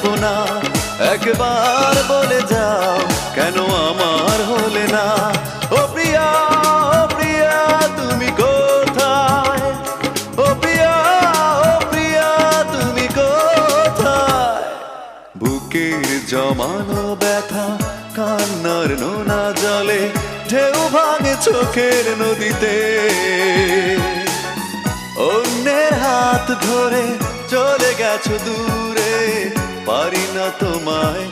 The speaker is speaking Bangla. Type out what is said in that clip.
পারবো না। একবার বলে যাও কেন আমার হলে না। ও প্রিয়া, ও প্রিয়া তুমি কোথায়? ও প্রিয়া, ও প্রিয়া তুমি কোথায়? বুকের জমানো ব্যথা কান্নার নোনা জলে ঢেউ ভাঙে চোখের নদীতে। অন্যের হাত ধরে চলে গেছো দূরে, পারি না তোমায়